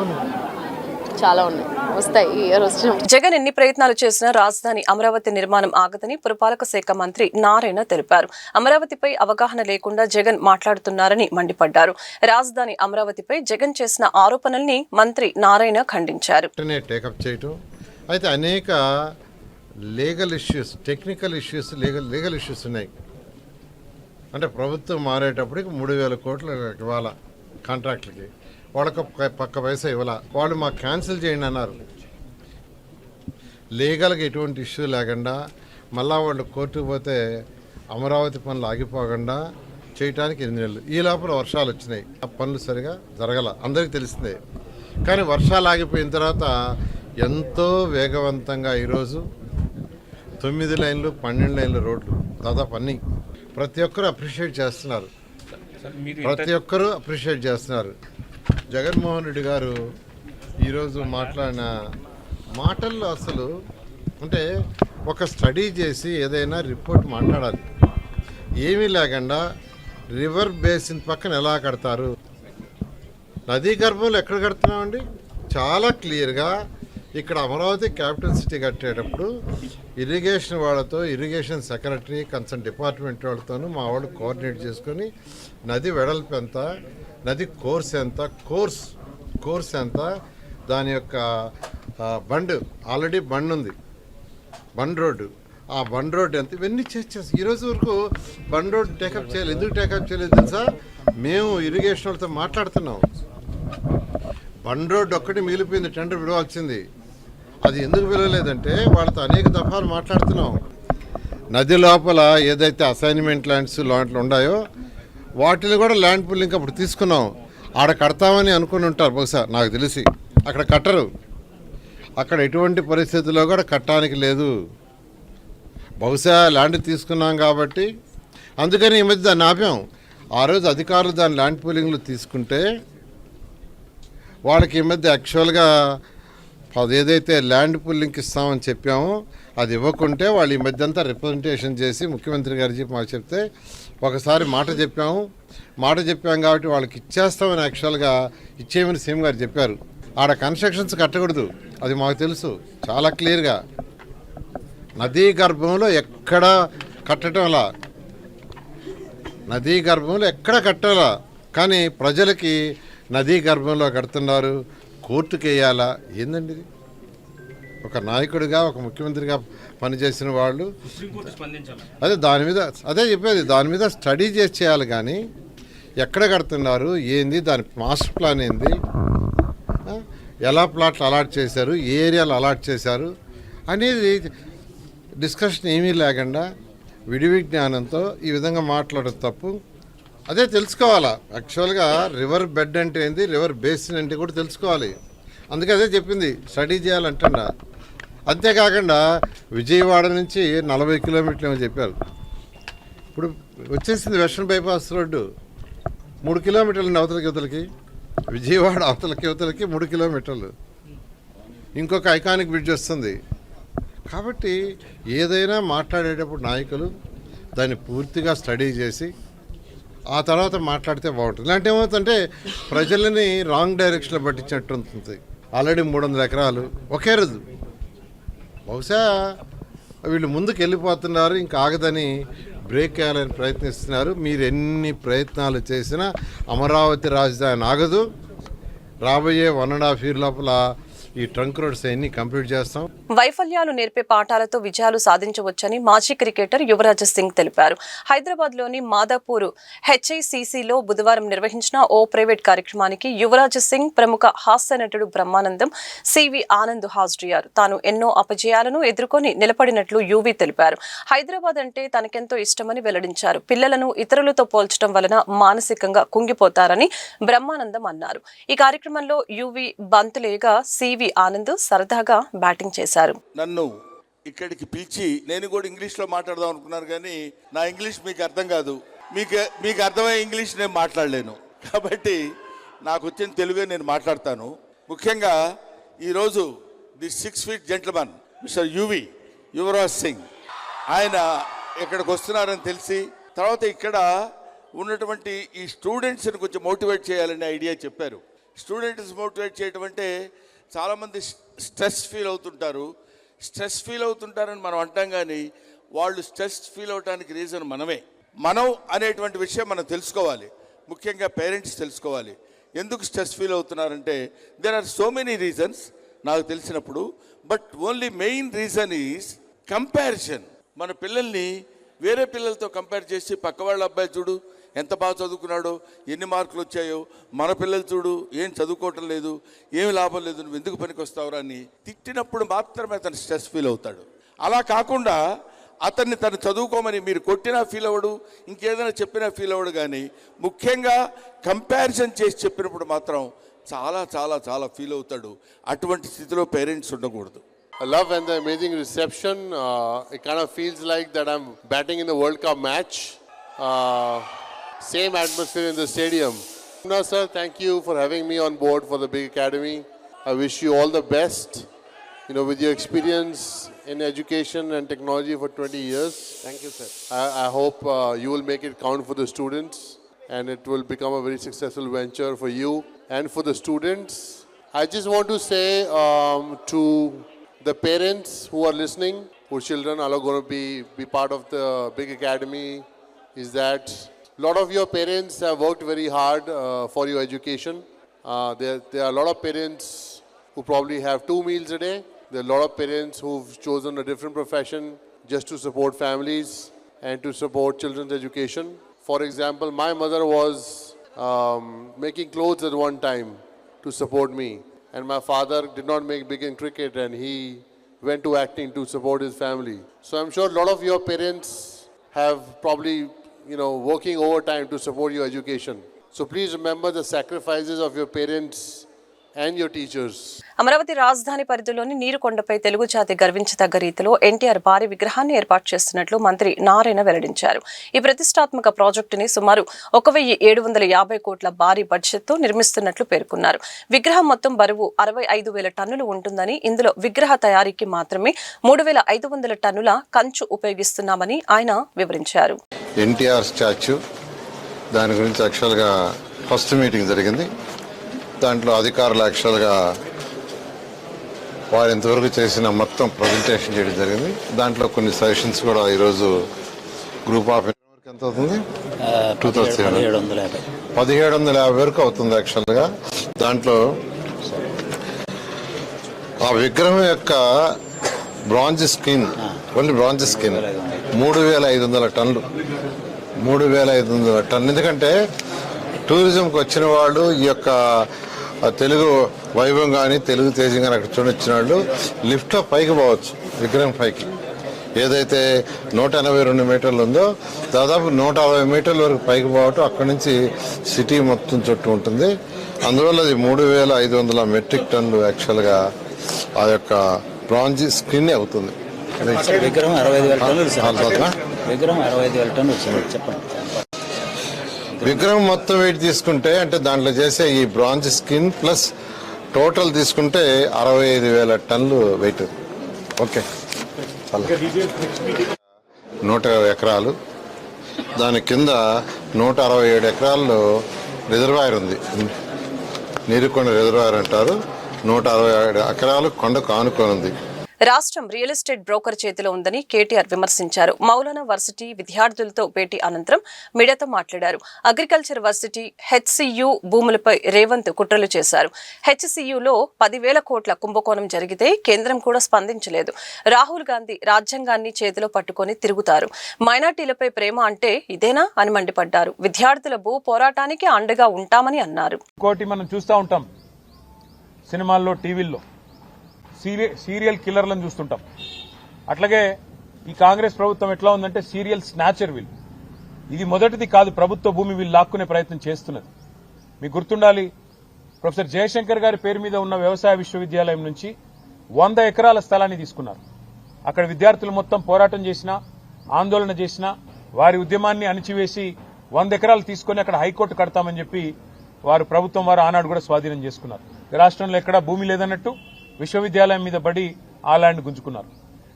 చాలా ఉన్నాయి, వస్తాయి ఈ ఇయర్ వచ్చిన. జగన్ ఎన్ని ప్రయత్నాలు చేసినా రాజధాని అమరావతి నిర్మాణం ఆగదని పురపాలక శాఖ మంత్రి నారాయణ తెలిపారు. అమరావతిపై అవగాహన లేకుండా జగన్ మాట్లాడుతున్నారని మండిపడ్డారు. రాజధాని అమరావతిపై జగన్ చేసిన ఆరోపణల్ని మంత్రి నారాయణ ఖండించారు. అయితే అనేక legal issues, technical issues, legal issues ఉన్నాయి. అంటే ప్రభుత్వం మారేటప్పటికి 3,000 కోట్లు ఇవ్వాల కాంట్రాక్టులకి, వాళ్ళకు పక్క పైసా ఇవ్వాల. వాళ్ళు మాకు క్యాన్సిల్ చేయండి అన్నారు. లీగల్గా ఎటువంటి ఇష్యూ లేకుండా మళ్ళా వాళ్ళు కోర్టుకు పోతే అమరావతి పనులు ఆగిపోకుండా చేయడానికి 8 నెలలు. ఈ లోపల వర్షాలు వచ్చినాయి, ఆ పనులు సరిగా జరగల, అందరికీ తెలిసిందే. కానీ వర్షాలు ఆగిపోయిన తర్వాత ఎంతో వేగవంతంగా ఈరోజు 9 లైన్లు 12 లైన్ల రోడ్లు దాదాపు అన్నీ ప్రతి ఒక్కరు అప్రిషియేట్ చేస్తున్నారు. జగన్మోహన్ రెడ్డి గారు ఈరోజు మాట్లాడిన మాటల్లో అసలు అంటే ఒక స్టడీ చేసి ఏదైనా రిపోర్ట్ మాట్లాడాలి. ఏమీ లేకుండా రివర్ బేసిన్ పక్కన ఎలా కడతారు, నదీ గర్భంలో ఎక్కడ కడుతున్నామండి, చాలా క్లియర్గా ఇక్కడ అమరావతి క్యాపిటల్ సిటీ కట్టేటప్పుడు ఇరిగేషన్ వాళ్ళతో, ఇరిగేషన్ సెక్రటరీ, కన్సర్న్ డిపార్ట్మెంట్ వాళ్ళతోనూ మా వాళ్ళు కోఆర్డినేట్ చేసుకొని నది వెడల్పు ఎంత, నది కోర్స్ ఎంత, కోర్స్ ఎంత, దాని యొక్క బండ్ ఆల్రెడీ బండ్ ఉంది, బండ్ రోడ్డు, ఆ బండ్ రోడ్డు ఎంత, ఇవన్నీ చేసి ఈరోజు వరకు బండ్ రోడ్డు టేకప్ చేయలేదు. ఎందుకు టేకప్ చేయలేదు తెలుసా? మేము ఇరిగేషన్ వాళ్ళతో మాట్లాడుతున్నాం. బండ్ రోడ్డు ఒక్కటి మిగిలిపోయింది, టెండర్ పిలవాల్సింది. అది ఎందుకు పిలవలేదంటే వాళ్ళతో అనేక దఫాలు మాట్లాడుతున్నాం. నది లోపల ఏదైతే అసైన్మెంట్ ల్యాండ్స్ లాంటివి ఉన్నాయో వాటిని కూడా ల్యాండ్ పూలింగ్ అప్పుడు తీసుకున్నాం. ఆడ కడతామని అనుకుని ఉంటారు బహుశా, నాకు తెలిసి. అక్కడ కట్టరు. అక్కడ ఎటువంటి పరిస్థితుల్లో కూడా కట్టడానికి లేదు. బహుశా ల్యాండ్ తీసుకున్నాం కాబట్టి అందుకని ఈ మధ్య దాన్ని ఆపాం. ఆ రోజు అధికారులు దాని ల్యాండ్ పూలింగ్లు తీసుకుంటే వాళ్ళకి ఈ మధ్య యాక్చువల్గా అది ఏదైతే ల్యాండ్ పూలింగ్కి ఇస్తామని చెప్పామో అది ఇవ్వకుంటే వాళ్ళు ఈ మధ్య అంతా రిప్రజెంటేషన్ చేసి ముఖ్యమంత్రి గారికి మాకు చెప్తే ఒకసారి మాట చెప్పాం కాబట్టి వాళ్ళకి ఇచ్చేస్తామని యాక్చువల్గా ఇచ్చేయమని సీఎం గారు చెప్పారు. ఆడ కన్స్ట్రక్షన్స్ కట్టకూడదు, అది మాకు తెలుసు చాలా క్లియర్గా. నదీ గర్భంలో ఎక్కడ కట్టడంలా, నదీ గర్భంలో ఎక్కడ కట్టాలా, కానీ ప్రజలకి నదీ గర్భంలో కడుతున్నారు, కోర్టుకు వేయాలా? ఏందండి ఇది? ఒక నాయకుడిగా, ఒక ముఖ్యమంత్రిగా పనిచేసిన వాళ్ళు అదే చెప్పేది, దాని మీద స్టడీ చేసి చేయాలి. కానీ ఎక్కడ కడుతున్నారు, ఏంది, దాని మాస్టర్ ప్లాన్ ఏంది, ఎలా ప్లాట్లు అలాట్ చేశారు, ఏ ఏరియాలో అలాట్ చేశారు అనేది డిస్కషన్ ఏమీ లేకుండా విడివి జ్ఞానంతో ఈ విధంగా మాట్లాడడం తప్పు. అదే తెలుసుకోవాలా. యాక్చువల్గా రివర్ బెడ్ అంటే ఏంది, రివర్ బేసిన్ అంటే కూడా తెలుసుకోవాలి. అందుకే అదే చెప్పింది, స్టడీ చేయాలంటా. అంతేకాకుండా విజయవాడ నుంచి 40 కిలోమీటర్లు ఏమో చెప్పారు. ఇప్పుడు వచ్చేసింది వెస్ట్రన్ బైపాస్ రోడ్డు 3 కిలోమీటర్లు అవతలకి విజయవాడ అవతలకి 3 కిలోమీటర్లు. ఇంకొక ఐకానిక్ బ్రిడ్జ్ వస్తుంది. కాబట్టి ఏదైనా మాట్లాడేటప్పుడు నాయకులు దాన్ని పూర్తిగా స్టడీ చేసి ఆ తర్వాత మాట్లాడితే బాగుంటుంది. ఇలాంటి ఏమవుతుందంటే ప్రజలని రాంగ్ డైరెక్షన్లో పట్టించినట్టు ఉంటుంది. ఆల్రెడీ 300 ఎకరాలు ఒకే రోజు. బహుశా వీళ్ళు ముందుకు వెళ్ళిపోతున్నారు, ఇంకా ఆగదని బ్రేక్ వేయాలని ప్రయత్నిస్తున్నారు. మీరు ఎన్ని ప్రయత్నాలు చేసినా అమరావతి రాజధాని ఆగదు. రాబోయే 1.5 year లోపల ఈ ట్రంక్ రోడ్స్ అన్ని కంప్లీట్ చేస్తాం. వైఫల్యాలు నేర్పే పాఠాలతో విజయాలు సాధించవచ్చని మాజీ క్రికెటర్ యువరాజ్ సింగ్ తెలిపారు. హైదరాబాద్ లోని మాదాపూర్ హెచ్ఐసిసిలో బుధవారం నిర్వహించిన ఓ ప్రైవేట్ కార్యక్రమానికి యువరాజ్ సింగ్, ప్రముఖ హాస్య నటుడు బ్రహ్మానందం, సివి ఆనంద్ హాజరయ్యారు. తాను ఎన్నో అపజయాలను ఎదుర్కొని నిలబడినట్లు యువి తెలిపారు. హైదరాబాద్ అంటే తనకెంతో ఇష్టమని వెల్లడించారు. పిల్లలను ఇతరులతో పోల్చడం వలన మానసికంగా కుంగిపోతారని బ్రహ్మానందం అన్నారు. ఈ కార్యక్రమంలో యువి బంతులేగా సివి ఆనంద్ సరదాగా బ్యాటింగ్ చేశారు. నన్ను ఇక్కడికి పిలిచి, నేను కూడా ఇంగ్లీష్లో మాట్లాడదాం అనుకున్నాను, కానీ నా ఇంగ్లీష్ మీకు అర్థం కాదు, మీకు అర్థమయ్యే ఇంగ్లీష్ నేను మాట్లాడలేను. కాబట్టి నాకు వచ్చిన తెలుగే నేను మాట్లాడతాను. ముఖ్యంగా ఈరోజు the 6 feet gentleman mister Yuvraj Singh ఆయన ఇక్కడికి వస్తున్నారని తెలిసి, తర్వాత ఇక్కడ ఉన్నటువంటి ఈ స్టూడెంట్స్ని కొంచెం మోటివేట్ చేయాలనే ఐడియా చెప్పారు. స్టూడెంట్స్ మోటివేట్ చేయడం అంటే చాలామంది స్ట్రెస్ ఫీల్ అవుతుంటారని మనం అంటాం, కానీ వాళ్ళు స్ట్రెస్ ఫీల్ అవడానికి రీజన్ మనం అనేటువంటి విషయం మనం తెలుసుకోవాలి. ముఖ్యంగా పేరెంట్స్ తెలుసుకోవాలి. ఎందుకు స్ట్రెస్ ఫీల్ అవుతున్నారంటే there are so many reasons నాకు తెలిసినప్పుడు, but only main reason is comparison. మన పిల్లల్ని వేరే పిల్లలతో కంపేర్ చేసి, పక్క వాళ్ళ అబ్బాయి చూడు ఎంత బాగా చదువుకున్నాడో, ఎన్ని మార్కులు వచ్చాయో, మన పిల్లలు చూడు ఏం చదువుకోవటం లేదు, ఏమి లాభం లేదు, నువ్వు ఎందుకు పనికి వస్తావురా అని తిట్టినప్పుడు మాత్రమే అతను స్ట్రెస్ ఫీల్ అవుతాడు. అలా కాకుండా అతన్ని తను చదువుకోమని మీరు కొట్టినా ఫీల్ అవ్వడు, ఇంకేదైనా చెప్పినా ఫీల్ అవ్వడు. కానీ ముఖ్యంగా కంపారిజన్ చేసి చెప్పినప్పుడు మాత్రం చాలా చాలా చాలా ఫీల్ అవుతాడు. అటువంటి స్థితిలో పేరెంట్స్ ఉండకూడదు. I love and the amazing reception. It kind of feels like that I'm batting in the World Cup match. Same atmosphere in the stadium. No, sir, thank you for having me on board for the Big Academy. I wish you all the best. You know, with your experience in education and technology for 20 years. Thank you, sir. I hope you will make it count for the students and it will become a very successful venture for you and for the students I just want to say to the parents who are listening, whose children are going to be part of the big academy, is that a lot of your parents have worked very hard for your education. There are a lot of parents who probably have 2 meals a day. There are a lot of parents who've chosen a different profession just to support families and to support children's education. For example, my mother was making clothes at one time to support me, and my father did not make big in cricket, and he went to acting to support his family. So I'm sure a lot of your parents have probably, working overtime to support your education. So please remember the sacrifices of your parents and your teachers. Amaravati రాజధాని పరిధిలోని నీరుకొండపై తెలుగు జాతి గర్వించదగ్గ రీతిలో ఎన్టీఆర్ భారీ విగ్రహాన్ని ఏర్పాటు చేస్తున్నట్లు మంత్రి నారాయణ వెల్లడించారు. ఈ ప్రతిష్టాత్మక ప్రాజెక్టుని సుమారు 1,750 కోట్ల భారీ బడ్జెట్తో నిర్మిస్తున్నట్లు పేర్కొన్నారు. విగ్రహం మొత్తం బరువు 65,000 టన్నులు ఉంటుందని, ఇందులో విగ్రహ తయారీకి మాత్రమే 3,500 టన్నుల కంచు ఉపయోగిస్తున్నామని ఆయన వివరించారు. ఎన్టీఆర్ స్టాచ్యూ దాని గురించి యాక్చువల్గా ఫస్ట్ మీటింగ్ జరిగింది. దాంట్లో అధికారులు యాక్చువల్గా వారు ఇంతవరకు చేసిన మొత్తం ప్రజెంటేషన్ చేయడం జరిగింది. దాంట్లో కొన్ని సజెషన్స్ కూడా ఈరోజు గ్రూప్ ఆఫ్ ఎంత అవుతుంది 1750 వరకు అవుతుంది యాక్చువల్గా. దాంట్లో ఆ విగ్రహం యొక్క bronze skin, only bronze skin 3,500 టన్నులు. 3,500 టన్ను. ఎందుకంటే టూరిజంకి వచ్చిన వాళ్ళు ఈ యొక్క తెలుగు వైభవం కానీ తెలుగు తేజం కానీ అక్కడ చూడొచ్చిన వాళ్ళు లిఫ్ట్లో పైకి పోవచ్చు. విగ్రహం పైకి ఏదైతే 182 మీటర్లు ఉందో దాదాపు 160 మీటర్ల వరకు పైకి పోవటం, అక్కడి నుంచి సిటీ మొత్తం చుట్టూ ఉంటుంది. అందువల్ల అది 3,500 మెట్రిక్ టన్నులు యాక్చువల్గా ఆ యొక్క బ్రాంజ్ స్క్రీన్ అవుతుంది. విగ్రహం 65,000 టన్నులు. చెప్పండి. విగ్రహం మొత్తం వెయిట్ తీసుకుంటే అంటే దాంట్లో చేసే ఈ బ్రాంజ్ స్కిన్ ప్లస్ టోటల్ తీసుకుంటే 65,000 టన్నులు వెయిట్. ఓకే, 120 ఎకరాలు. దాని కింద 167 ఎకరాల్లో రిజర్వాయర్ ఉంది. నీరుకొండ రిజర్వాయర్ అంటారు. 167 ఎకరాలు కొండకు ఆనుకొని ఉంది. రాష్ట్రం రియల్ ఎస్టేట్ బ్రోకర్ చేతిలో ఉందని కేటీఆర్ విమర్శించారు. మౌలానా వర్సిటీ విద్యార్థులతో భేటీ అనంతరం మీడియాతో మాట్లాడారు. అగ్రికల్చర్ వర్సిటీ హెచ్సియు భూములపై రేవంత్ కుట్రలు చేశారు. హెచ్సియులో 10,000 కోట్ల కుంభకోణం జరిగితే కేంద్రం కూడా స్పందించలేదు. రాహుల్ గాంధీ రాజ్యాంగాన్ని చేతిలో పట్టుకొని తిరుగుతారు. మైనార్టీలపై ప్రేమ అంటే ఇదేనా అని మండిపడ్డారు. విద్యార్థుల భూ పోరాటానికి అండగా ఉంటామని అన్నారు. ఇంకోటి మనం చూస్తూ ఉంటాం సినిమాల్లో, టీవీల్లో సీరియల్ కిల్లర్లను చూస్తుంటాం. అట్లాగే ఈ కాంగ్రెస్ ప్రభుత్వం ఎట్లా ఉందంటే సీరియల్ స్నాచర్ వీళ్ళు. ఇది మొదటిది కాదు, ప్రభుత్వ భూమి వీళ్ళు లాక్కునే ప్రయత్నం చేస్తున్నది. మీకు గుర్తుండాలి, ప్రొఫెసర్ జయశంకర్ గారి పేరు మీద ఉన్న వ్యవసాయ విశ్వవిద్యాలయం నుంచి 100 ఎకరాల స్థలాన్ని తీసుకున్నారు. అక్కడ విద్యార్థులు మొత్తం పోరాటం చేసినా, ఆందోళన చేసినా, వారి ఉద్యమాన్ని అణిచివేసి 100 ఎకరాలు తీసుకుని అక్కడ హైకోర్టు కడతామని చెప్పి వారు ప్రభుత్వం వారు ఆనాడు కూడా స్వాధీనం చేసుకున్నారు. రాష్ట్రంలో ఎక్కడా భూమి లేదన్నట్టు విశ్వవిద్యాలయం మీద పడి ఆ ల్యాండ్ గుంజుకున్నారు.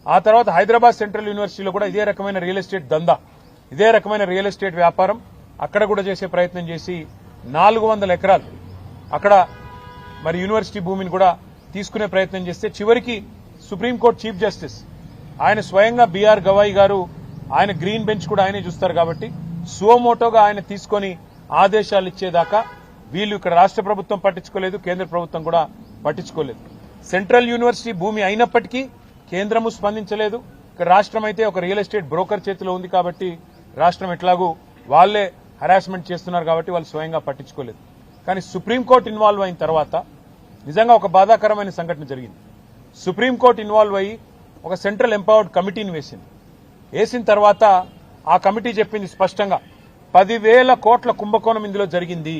ఆ తర్వాత హైదరాబాద్ సెంట్రల్ యూనివర్సిటీలో కూడా ఇదే రకమైన రియల్ ఎస్టేట్ దందా, ఇదే రకమైన రియల్ ఎస్టేట్ వ్యాపారం అక్కడ కూడా చేసే ప్రయత్నం చేసి 400 ఎకరాలు అక్కడ మరి యూనివర్సిటీ భూమిని కూడా తీసుకునే ప్రయత్నం చేస్తే చివరికి సుప్రీంకోర్టు చీఫ్ జస్టిస్ ఆయన స్వయంగా బిఆర్ గవాయి గారు, ఆయన గ్రీన్ బెంచ్ కూడా ఆయనే చూస్తారు కాబట్టి సువమోటోగా ఆయన తీసుకొని ఆదేశాలు ఇచ్చేదాకా వీళ్ళు ఇక్కడ రాష్ట్ర ప్రభుత్వం పట్టించుకోలేదు, కేంద్ర ప్రభుత్వం కూడా పట్టించుకోలేదు. సెంట్రల్ యూనివర్సిటీ భూమి అయినప్పటికీ కేంద్రము స్పందించలేదు. ఇక్కడ రాష్ట్రం అయితే ఒక రియల్ ఎస్టేట్ బ్రోకర్ చేతిలో ఉంది కాబట్టి రాష్ట్రం ఎట్లాగూ వాళ్లే హరాస్మెంట్ చేస్తున్నారు కాబట్టి వాళ్ళు స్వయంగా పట్టించుకోలేదు. కానీ సుప్రీంకోర్టు ఇన్వాల్వ్ అయిన తర్వాత నిజంగా ఒక బాధాకరమైన సంఘటన జరిగింది. సుప్రీంకోర్టు ఇన్వాల్వ్ అయ్యి ఒక సెంట్రల్ ఎంపవర్డ్ కమిటీని వేసిన తర్వాత ఆ కమిటీ చెప్పింది స్పష్టంగా 10,000 కోట్ల కుంభకోణం ఇందులో జరిగింది.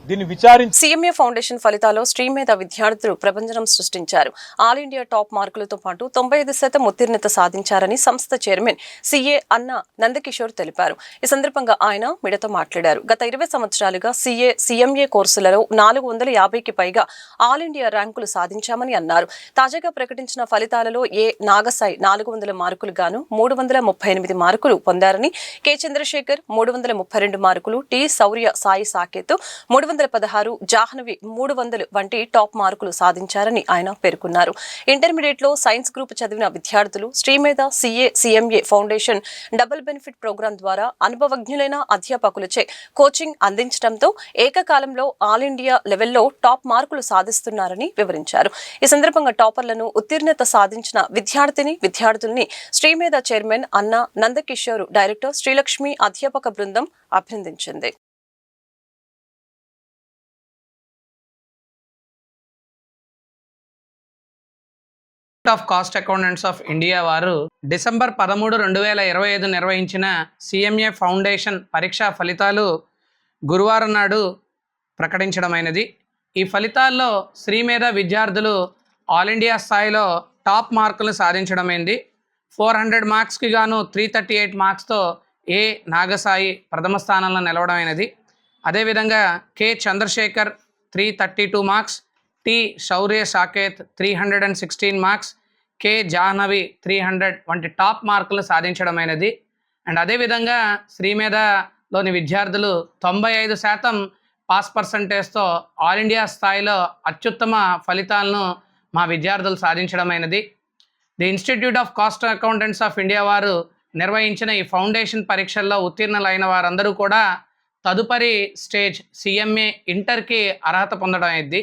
దీన్ని విచారించి సీఎంఏ ఫౌండేషన్ ఫలితాల్లో స్ట్రీమ్ మీద విద్యార్థులు ప్రపంచం సృష్టించారు. ఆల్ ఇండియా టాప్ మార్కులతో పాటు 95% ఉత్తీర్ణత సాధించారని సంస్థ చైర్మన్ సీఏ అన్న నందకిషోర్ తెలిపారు. ఈ సందర్భంగా ఆయన మీడియాతో మాట్లాడారు. గత 20 సంవత్సరాలుగా సీఎంఏ కోర్సులలో 450కి పైగా ఆల్ ఇండియా ర్యాంకులు సాధించామని అన్నారు. తాజాగా ప్రకటించిన ఫలితాలలో ఏ నాగసాయి 400 మార్కులు గాను 338 మార్కులు పొందారని, కె చంద్రశేఖర్ 332 మార్కులు, టి శౌర్య సాయి సాకేత్ 216, జాహ్నవి 300 వంటి టాప్ మార్కులు సాధించారని ఆయన పేర్కొన్నారు. ఇంటర్మీడియట్లో సైన్స్ గ్రూప్ చదివిన విద్యార్థులు Srimedha CA/CMA foundation double benefit program ద్వారా అనుభవజ్ఞులైన అధ్యాపకులచే కోచింగ్ అందించడంతో ఏకకాలంలో ఆల్ ఇండియా లెవెల్లో టాప్ మార్కులు సాధిస్తున్నారని వివరించారు. ఈ సందర్భంగా టాపర్లను ఉత్తీర్ణత సాధించిన విద్యార్థుల్ని శ్రీమేధ చైర్మన్ అన్నా నందకిషోర్, డైరెక్టర్ శ్రీలక్ష్మి అధ్యాపక బృందం అభినందించింది. Of cost accountants of India వారు డిసెంబర్ 13, 2025 నిర్వహించిన CMA ఫౌండేషన్ పరీక్షా ఫలితాలు గురువారం నాడు ప్రకటించడమైనది. ఈ ఫలితాల్లో శ్రీమేధ విద్యార్థులు ఆల్ ఇండియా స్థాయిలో టాప్ మార్కులు సాధించడమైంది. 400 మార్క్స్కి గాను 338 మార్క్స్తో ఏ నాగసాయి ప్రథమ స్థానంలో నిలవడమైనది. అదేవిధంగా కె చంద్రశేఖర్ 332 మార్క్స్, టి శౌర్య సాకేత్ 316 మార్క్స్, కె జాహ్నవి 300 వంటి టాప్ మార్కులు సాధించడమైనది. అండ్ అదేవిధంగా శ్రీమేధలోని విద్యార్థులు 95% పాస్ పర్సంటేజ్తో ఆల్ ఇండియా స్థాయిలో అత్యుత్తమ ఫలితాలను మా విద్యార్థులు సాధించడమైనది. The institute of cost accountants of India వారు నిర్వహించిన ఈ ఫౌండేషన్ పరీక్షల్లో ఉత్తీర్ణులైన వారందరూ కూడా తదుపరి స్టేజ్ CMA ఇంటర్కి అర్హత పొందడం అయింది.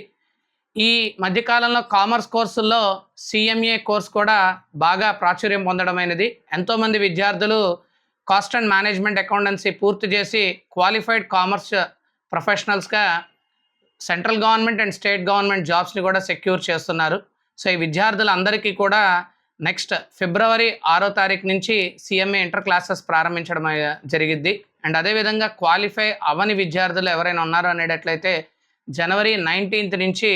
ఈ మధ్యకాలంలో కామర్స్ కోర్సుల్లో CMA కోర్స్ కూడా బాగా ప్రాచుర్యం పొందడమైనది. ఎంతోమంది విద్యార్థులు కాస్ట్ అండ్ మేనేజ్మెంట్ అకౌంటెన్సీ పూర్తి చేసి క్వాలిఫైడ్ కామర్స్ ప్రొఫెషనల్స్గా central government and state government జాబ్స్ని కూడా సెక్యూర్ చేస్తున్నారు. సో ఈ విద్యార్థులందరికీ కూడా నెక్స్ట్ ఫిబ్రవరి 6వ తారీఖు నుంచి CMA ఇంటర్ క్లాసెస్ ప్రారంభించడం జరిగిద్ది. అండ్ అదేవిధంగా క్వాలిఫై అవని విద్యార్థులు ఎవరైనా ఉన్నారో అనేటట్లయితే జనవరి 19th నుంచి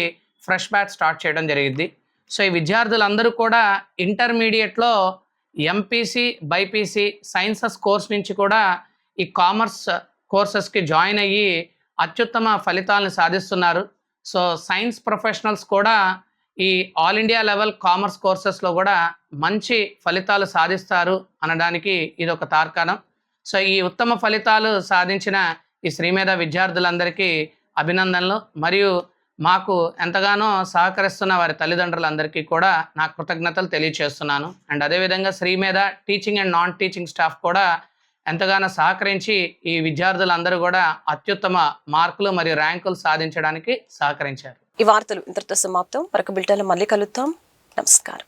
ఫ్రెష్ బ్యాచ్ స్టార్ట్ చేయడం జరిగిద్ది. సో ఈ విద్యార్థులందరూ కూడా ఇంటర్మీడియట్లో MPC, BIPC సైన్సెస్ కోర్స్ నుంచి కూడా ఈ కామర్స్ కోర్సెస్కి జాయిన్ అయ్యి అత్యుత్తమ ఫలితాలను సాధిస్తున్నారు. సో సైన్స్ ప్రొఫెషనల్స్ కూడా ఈ ఆల్ ఇండియా లెవెల్ కామర్స్ కోర్సెస్లో కూడా మంచి ఫలితాలు సాధిస్తారు అనడానికి ఇది ఒక తార్కాణం. సో ఈ ఉత్తమ ఫలితాలు సాధించిన ఈ శ్రీమేధ విద్యార్థులందరికీ అభినందనలు, మరియు మాకు ఎంతగానో సహకరిస్తున్న వారి తల్లిదండ్రులందరికీ కూడా నా కృతజ్ఞతలు తెలియజేస్తున్నాను. అండ్ అదేవిధంగా Sri Medha teaching and non teaching staff కూడా ఎంతగానో సహకరించి ఈ విద్యార్థులందరూ కూడా అత్యుత్తమ మార్కులు మరియు ర్యాంకులు సాధించడానికి సహకరించారు. ఈ వార్తలు ఇంతటితో సమాప్తం. మరొక బులెటిన్లో మళ్ళీ కలుద్దాం. నమస్కారం.